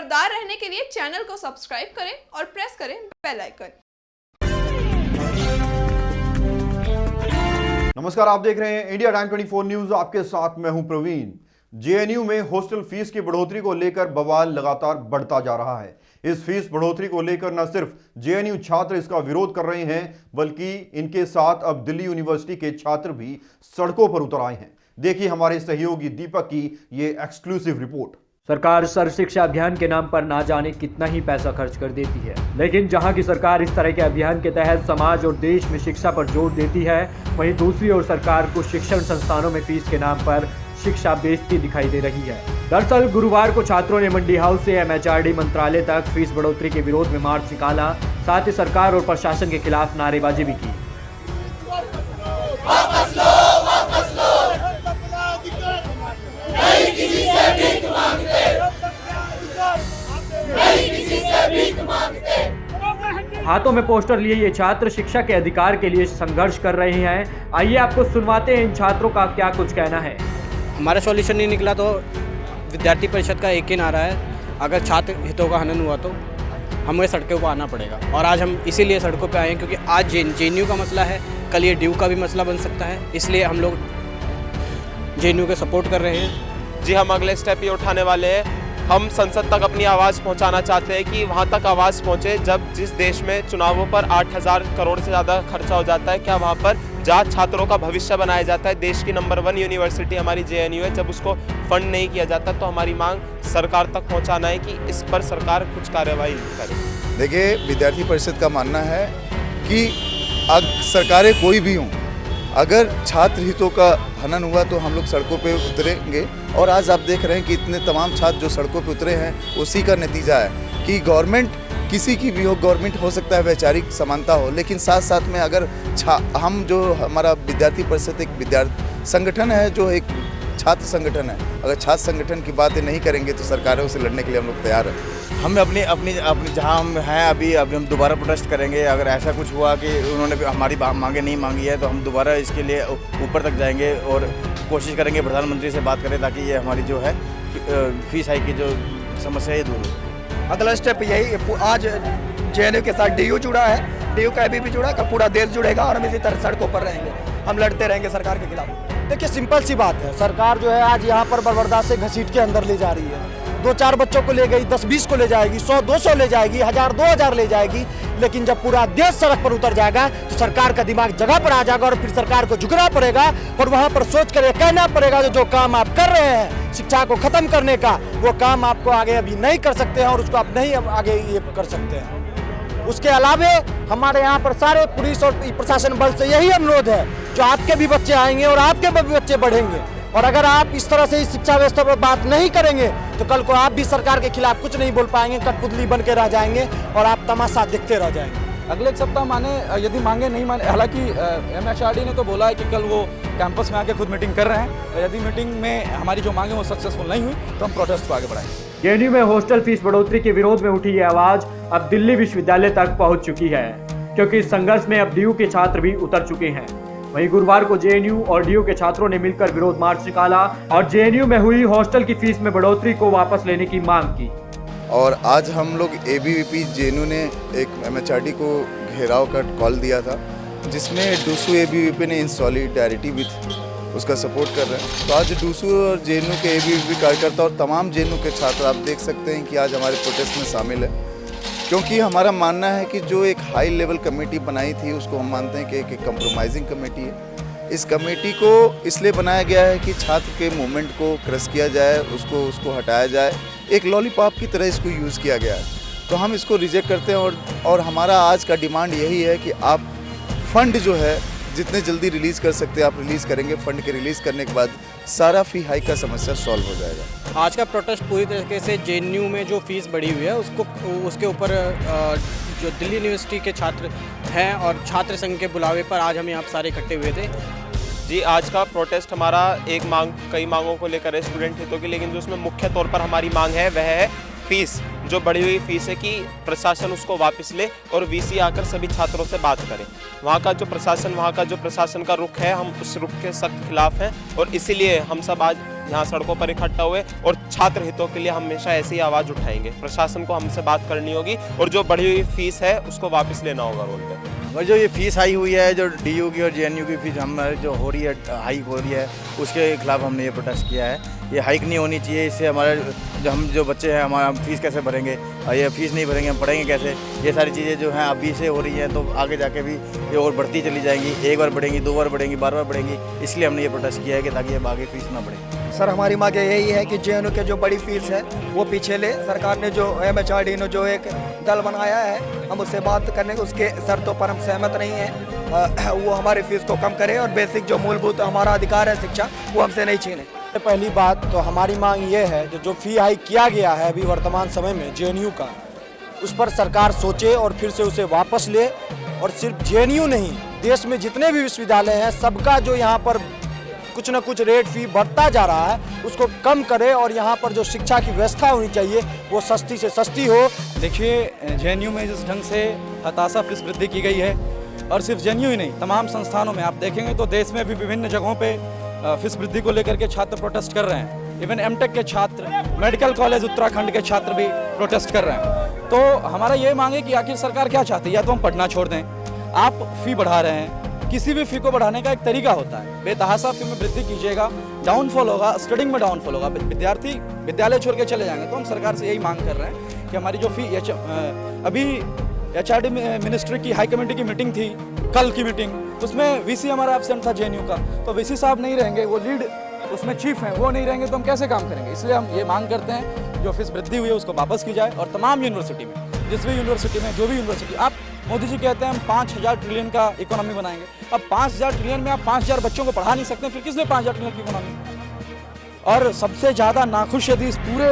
खबरदार रहने के लिए चैनल को सब्सक्राइब करें और प्रेस करें बेल आइकन। नमस्कार, आप देख रहे हैं इंडिया टाइम 24 न्यूज। आपके साथ मैं हूं प्रवीण। जेएनयू में हॉस्टल फीस की बढ़ोतरी को लेकर बवाल लगातार बढ़ता जा रहा है। इस फीस बढ़ोतरी को लेकर न सिर्फ जेएनयू छात्र इसका विरोध कर रहे हैं, बल्कि इनके साथ अब दिल्ली यूनिवर्सिटी के छात्र भी सड़कों पर उतर आए हैं। देखिए हमारे सहयोगी दीपक की ये एक्सक्लूसिव रिपोर्ट। सरकार सर्व शिक्षा अभियान के नाम पर ना जाने कितना ही पैसा खर्च कर देती है, लेकिन जहां की सरकार इस तरह के अभियान के तहत समाज और देश में शिक्षा पर जोर देती है, वहीं दूसरी ओर सरकार को शिक्षण संस्थानों में फीस के नाम पर शिक्षा बेचती दिखाई दे रही है। दरअसल गुरुवार को छात्रों ने मंडी हाउस से एमएचआरडी मंत्रालय तक फीस बढ़ोतरी के विरोध में मार्च निकाला। साथ ही सरकार और प्रशासन के खिलाफ नारेबाजी भी की। हाथों में पोस्टर लिए ये छात्र शिक्षा के अधिकार के लिए संघर्ष कर रहे हैं। आइए आपको सुनवाते हैं इन छात्रों का क्या कुछ कहना है। हमारा सॉल्यूशन नहीं निकला तो विद्यार्थी परिषद का एक ही नारा है, अगर छात्र हितों का हनन हुआ तो हमें सड़कों पर आना पड़ेगा। और आज हम इसीलिए सड़कों पर आए हैं क्योंकि आज जेएनयू का मसला है, कल ये ड्यू का भी मसला बन सकता है, इसलिए हम लोग जेएनयू को सपोर्ट कर रहे हैं। जी, हम अगले स्टेप ये उठाने वाले हैं। हम संसद तक अपनी आवाज़ पहुंचाना चाहते हैं कि वहां तक आवाज़ पहुंचे। जब जिस देश में चुनावों पर 8,000 करोड़ से ज़्यादा खर्चा हो जाता है, क्या वहां पर जहाँ छात्रों का भविष्य बनाया जाता है, देश की नंबर 1 यूनिवर्सिटी हमारी जेएनयू है, जब उसको फंड नहीं किया जाता, तो हमारी मांग सरकार तक पहुँचाना है कि इस पर सरकार कुछ कार्रवाई करे। देखिए, विद्यार्थी परिषद का मानना है कि सरकारें कोई भी हों, अगर छात्र हितों का हनन हुआ तो हम लोग सड़कों पे उतरेंगे। और आज आप देख रहे हैं कि इतने तमाम छात्र जो सड़कों पे उतरे हैं, उसी का नतीजा है कि गवर्नमेंट किसी की भी हो, गवर्नमेंट हो सकता है वैचारिक समानता हो, लेकिन साथ साथ में अगर हम जो हमारा विद्यार्थी परिषद एक विद्यार्थी संगठन है, जो एक छात्र संगठन है, अगर छात्र संगठन की बातें नहीं करेंगे तो सरकारों से लड़ने के लिए हम लोग तैयार हैं। हम अपनी जहां हम हैं अभी हम दोबारा प्रोटेस्ट करेंगे। अगर ऐसा कुछ हुआ कि उन्होंने हमारी मांगे नहीं मांगी है तो हम दोबारा इसके लिए ऊपर तक जाएंगे और कोशिश करेंगे प्रधानमंत्री से बात करें, ताकि ये हमारी जो है फीस हाइक की जो समस्या है दूर हो। अगला स्टेप यही, आज जेएनयू के साथ डीयू जुड़ा है, डीयू का एबीवी जुड़ा है, पूरा देश जुड़ेगा और हम इसी तरह सड़कों पर रहेंगे, हम लड़ते रहेंगे सरकार के खिलाफ। देखिए, सिंपल सी बात है, सरकार जो है आज यहाँ पर बर्बरदास से घसीट के अंदर ले जा रही है। 2-4 बच्चों को ले गई, 10-20 को ले जाएगी, 100-200 ले जाएगी, 1000-2000 ले जाएगी, लेकिन जब पूरा देश सड़क पर उतर जाएगा तो सरकार का दिमाग जगह पर आ जाएगा और फिर सरकार को झुकना पड़ेगा और वहाँ पर सोच कर कहना पड़ेगा जो काम आप कर रहे हैं शिक्षा को खत्म करने का, वो काम आपको आगे अभी नहीं कर सकते हैं और उसको आप नहीं आगे ये कर सकते हैं। उसके अलावे हमारे यहाँ पर सारे पुलिस और प्रशासन बल से यही अनुरोध है, जो आपके भी बच्चे आएंगे और आपके भी बच्चे बढ़ेंगे, और अगर आप इस तरह से इस शिक्षा व्यवस्था पर बात नहीं करेंगे तो कल को आप भी सरकार के खिलाफ कुछ नहीं बोल पाएंगे, कठपुतली बन के रह जाएंगे और आप तमाशा देखते रह जाएंगे। अगले एक सप्ताह माने, यदि मांगे नहीं माने, हालांकि एमएचआरडी ने तो बोला है कि कल वो कैंपस में आके खुद मीटिंग कर रहे हैं। यदि मीटिंग में हमारी जो मांगे वो सक्सेसफुल नहीं हुई तो हम प्रोटेस्ट को आगे बढ़ाएंगे। जेएनयू में हॉस्टल फीस बढ़ोतरी के विरोध में उठी ये आवाज अब दिल्ली विश्वविद्यालय तक पहुंच चुकी है, क्योंकि इस संघर्ष में अब डीयू के छात्र भी उतर चुके हैं। वहीं गुरुवार को जेएनयू और डीयू के छात्रों ने मिलकर विरोध मार्च निकाला और जेएनयू में हुई हॉस्टल की फीस में बढ़ोतरी को वापस लेने की मांग की। और आज हम लोग एबीवीपी जेएनयू ने एक एमएचआरडी को घेराव का कॉल दिया था, जिसमें डूसू एबीवीपी ने इन सॉलिडेरिटी विथ उसका सपोर्ट कर रहे हैं। तो आज डूसू और जेएनयू के एबीवीपी कार्यकर्ता और तमाम जेएनयू के छात्र आप देख सकते हैं कि आज हमारे प्रोटेस्ट में शामिल है, क्योंकि हमारा मानना है कि जो एक हाई लेवल कमेटी बनाई थी उसको हम मानते हैं कि एक कंप्रोमाइजिंग कमेटी है। इस कमेटी को इसलिए बनाया गया है कि छात्र के मूवमेंट को क्रश किया जाए, उसको हटाया जाए, एक लॉलीपॉप की तरह इसको यूज़ किया गया है। तो हम इसको रिजेक्ट करते हैं और हमारा आज का डिमांड यही है कि आप फंड जो है जितने जल्दी रिलीज़ कर सकते हैं आप रिलीज़ करेंगे। फंड के रिलीज़ करने के बाद सारा फी हाइक का समस्या सॉल्व हो जाएगा। आज का प्रोटेस्ट पूरी तरीके से जेएनयू में जो फीस बढ़ी हुई है उसके ऊपर जो दिल्ली यूनिवर्सिटी के छात्र हैं और छात्र संघ के बुलावे पर आज हम यहाँ सारे इकट्ठे हुए थे। जी, आज का प्रोटेस्ट हमारा कई मांगों को लेकर है स्टूडेंट हितों की, लेकिन जो उसमें मुख्य तौर पर हमारी मांग है वह है फीस, जो बढ़ी हुई फीस है कि प्रशासन उसको वापस ले और वीसी आकर सभी छात्रों से बात करें। वहाँ का जो प्रशासन का रुख है, हम उस रुख के सख्त खिलाफ हैं और इसीलिए हम सब आज यहाँ सड़कों पर इकट्ठा हुए और छात्र हितों के लिए हमेशा ऐसी आवाज़ उठाएंगे। प्रशासन को हमसे बात करनी होगी और जो बढ़ी हुई फीस है उसको वापस लेना होगा रोड पे। और जो ये फीस हाई हुई है, जो डीयू की और जेएनयू की फीस हमारी जो हो रही है, हाइक हो रही है, उसके खिलाफ हमने ये प्रोटेस्ट किया है। ये हाइक नहीं होनी चाहिए, इससे हमारे जो बच्चे हैं हमारा फीस कैसे भरेंगे, और ये फीस नहीं भरेंगे हम पढ़ेंगे कैसे। ये सारी चीज़ें जो हैं अभी से हो रही हैं तो आगे जाके भी ये और बढ़ती चली जाएंगी, एक बार बढ़ेंगी, 2 बार बढ़ेंगी, 12 बार बढ़ेंगी। इसलिए हमने ये प्रोटेस्ट किया है कि ताकि अब आगे फीस ना बढ़े। सर हमारी मांग यही है कि जेएनयू के जो बड़ी फीस है वो पीछे ले। सरकार ने जो MHRD ने जो एक दल बनाया है, हम उससे बात करने उसके शर्तों पर हम सहमत नहीं हैं। वो हमारी फीस को कम करे और बेसिक जो मूलभूत हमारा अधिकार है शिक्षा वो हमसे नहीं छीने। पहली बात तो हमारी मांग ये है कि जो फी हाइक किया गया है अभी वर्तमान समय में जेएनयू का, उस पर सरकार सोचे और फिर से उसे वापस ले। और सिर्फ जेएनयू नहीं, देश में जितने भी विश्वविद्यालय हैं सबका जो यहाँ पर कुछ न कुछ रेट फी बढ़ता जा रहा है उसको कम करे और यहाँ पर जो शिक्षा की व्यवस्था होनी चाहिए वो सस्ती से सस्ती हो। देखिए जेएनयू में जिस ढंग से हताशा फीस वृद्धि की गई है, और सिर्फ जेएनयू ही नहीं तमाम संस्थानों में आप देखेंगे तो देश में भी विभिन्न जगहों पे फीस वृद्धि को लेकर के छात्र प्रोटेस्ट कर रहे हैं। इवन एमटेक के छात्र, मेडिकल कॉलेज उत्तराखंड के छात्र भी प्रोटेस्ट कर रहे हैं। तो हमारा ये मांग है कि आखिर सरकार क्या चाहती है। या तो हम पढ़ना छोड़ दें, आप फी बढ़ा रहे हैं, किसी भी फी को बढ़ाने का एक तरीका होता है। बेतहाशा फी में वृद्धि कीजिएगा, डाउनफॉल होगा, स्टडिंग में डाउनफॉल होगा, विद्यार्थी विद्यालय छोड़ के चले जाएंगे। तो हम सरकार से यही मांग कर रहे हैं कि हमारी जो फी अभी HRD मिनिस्ट्री की हाई कमेटी की मीटिंग थी, कल की मीटिंग, उसमें VC हमारा एब्सेंट था जेएनयू का। तो VC साहब नहीं रहेंगे, वो लीड उसमें चीफ हैं, वो नहीं रहेंगे तो हम कैसे काम करेंगे। इसलिए हम ये मांग करते हैं जो फीस वृद्धि हुई है उसको वापस की जाए। और तमाम यूनिवर्सिटी में, जिस भी यूनिवर्सिटी में, जो भी यूनिवर्सिटी, आप मोदी जी कहते हैं हम 5000 ट्रिलियन का इकोनॉमी बनाएंगे। अब 5000 ट्रिलियन में आप 5000 बच्चों को पढ़ा नहीं सकते, फिर किस लिए 5000 ट्रिलियन की इकोनॉमी। और सबसे ज़्यादा नाखुश यदि इस पूरे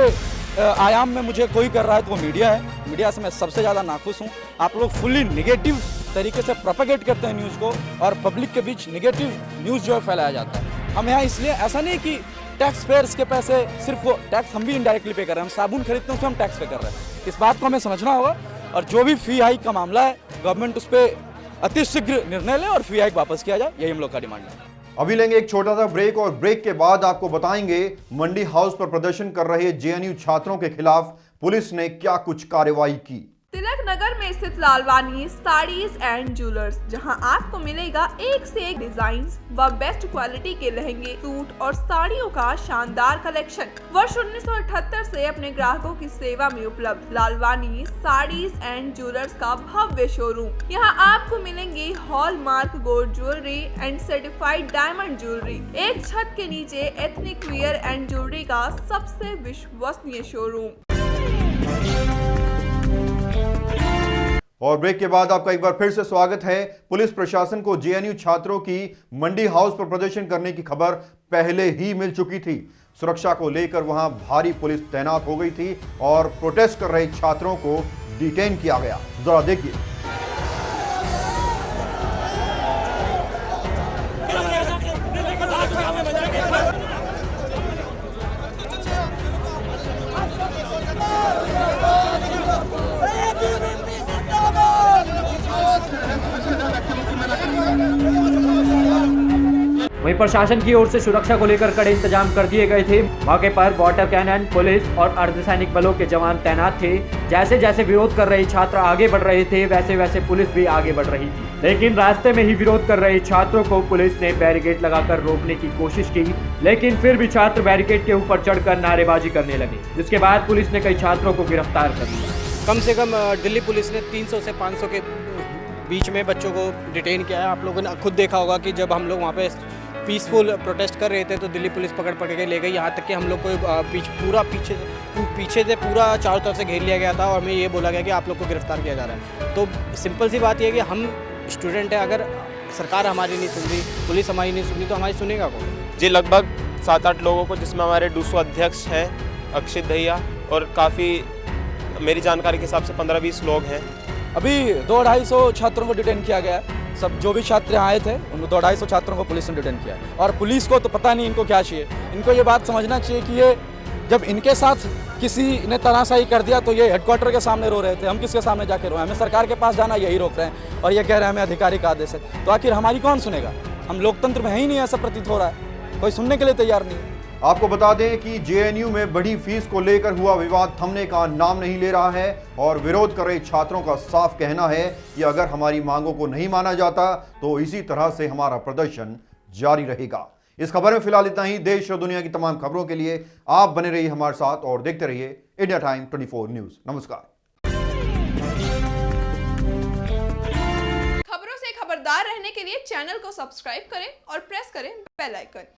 आयाम में मुझे कोई कर रहा है तो वो मीडिया है। मीडिया से मैं सबसे ज़्यादा नाखुश हूँ। आप लोग फुल्ली निगेटिव तरीके से प्रोपेगेट करते हैं न्यूज़ को, और पब्लिक के बीच निगेटिव न्यूज़ जो है फैलाया जाता है। हम यहाँ इसलिए, ऐसा नहीं कि टैक्स पेयर्स के पैसे, सिर्फ वो टैक्स हम भी इनडायरेक्टली पे कर रहे हैं। हम साबुन खरीदते हैं उसमें हम टैक्स पे कर रहे हैं। इस बात को हमें समझना होगा। और जो भी फी हाइक का मामला है, गवर्नमेंट उस पर अतिशीघ्र निर्णय ले और फी हाइक वापस किया जाए, यही हम लोग का डिमांड है। अभी लेंगे एक छोटा सा ब्रेक और ब्रेक के बाद आपको बताएंगे मंडी हाउस पर प्रदर्शन कर रहे जेएनयू छात्रों के खिलाफ पुलिस ने क्या कुछ कार्रवाई की। तिलक नगर में स्थित लालवानी साड़ीज एंड ज्वेलर्स, जहां आपको मिलेगा एक से एक डिजाइन व बेस्ट क्वालिटी के लहंगे, सूट और साड़ियों का शानदार कलेक्शन। वर्ष 1978 से अपने ग्राहकों की सेवा में उपलब्ध लालवानी साड़ीज एंड ज्वेलर्स का भव्य शोरूम। यहां आपको मिलेंगे hallmark gold jewellery and certified diamond jewellery. एक छत के नीचे एथनिक वियर एंड ज्वेलरी का सबसे विश्वसनीय शोरूम। और ब्रेक के बाद आपका एक बार फिर से स्वागत है। पुलिस प्रशासन को जेएनयू छात्रों की मंडी हाउस पर प्रदर्शन करने की खबर पहले ही मिल चुकी थी। सुरक्षा को लेकर वहां भारी पुलिस तैनात हो गई थी और प्रोटेस्ट कर रहे छात्रों को डिटेन किया गया। जरा देखिए। वहीं प्रशासन की ओर से सुरक्षा को लेकर कड़े इंतजाम कर दिए गए थे। मौके पर वाटर कैनन, पुलिस और अर्धसैनिक बलों के जवान तैनात थे। जैसे जैसे विरोध कर रहे छात्र आगे बढ़ रहे थे, वैसे वैसे पुलिस भी आगे बढ़ रही थी। लेकिन रास्ते में ही विरोध कर रहे छात्रों को पुलिस ने बैरिकेड लगाकर रोकने की कोशिश की, लेकिन फिर भी छात्र बैरिकेड के ऊपर चढ़कर नारेबाजी करने लगे, जिसके बाद पुलिस ने कई छात्रों को गिरफ्तार कर लिया। कम से कम दिल्ली पुलिस ने 300 से 500 के बीच में बच्चों को डिटेन किया है। आप लोगों ने खुद देखा होगा कि जब हम लोग वहाँ पे पीसफुल प्रोटेस्ट कर रहे थे तो दिल्ली पुलिस पकड़ के ले गई। यहाँ तक कि हम लोग को पीछे से पूरा चारों तरफ से घेर लिया गया था और हमें ये बोला गया कि आप लोग को गिरफ्तार किया जा रहा है। तो सिंपल सी बात यह है कि हम स्टूडेंट हैं, अगर सरकार हमारी नहीं सुन रही, पुलिस हमारी नहीं सुन रही, तो हमारी सुनेगा कौन। जी, लगभग 7-8 लोगों को, जिसमें हमारे डूसू अध्यक्ष हैं अक्षित भैया, और काफ़ी मेरी जानकारी के हिसाब से 15-20 लोग हैं। अभी 200-250 छात्रों को डिटेन किया गया है। सब जो भी छात्र आए थे उन 200-250 छात्रों को पुलिस ने डिटेन किया है। और पुलिस को तो पता नहीं इनको क्या चाहिए। इनको ये बात समझना चाहिए कि ये जब इनके साथ किसी ने तनाशाही कर दिया तो ये हेडक्वार्टर के सामने रो रहे थे। हम किसके सामने जाके रोए? हमें सरकार के पास जाना, यही रोक रहे हैं और ये कह रहे हैं हमें अधिकारी का आदेश है। तो आखिर हमारी कौन सुनेगा? हम लोकतंत्र में है ही नहीं, ऐसा प्रतीत हो रहा है। कोई सुनने के लिए तैयार नहीं। आपको बता दें कि जेएनयू में बढ़ी फीस को लेकर हुआ विवाद थमने का नाम नहीं ले रहा है और विरोध कर रहे छात्रों का साफ कहना है कि अगर हमारी मांगों को नहीं माना जाता तो इसी तरह से हमारा प्रदर्शन जारी रहेगा। इस खबर में फिलहाल इतना ही। देश और दुनिया की तमाम खबरों के लिए आप बने रहिए हमारे साथ और देखते रहिए इंडिया टाइम 24 न्यूज। नमस्कार। खबरों से खबरदार रहने के लिए चैनल को सब्सक्राइब करें और प्रेस करें बेल आइकन।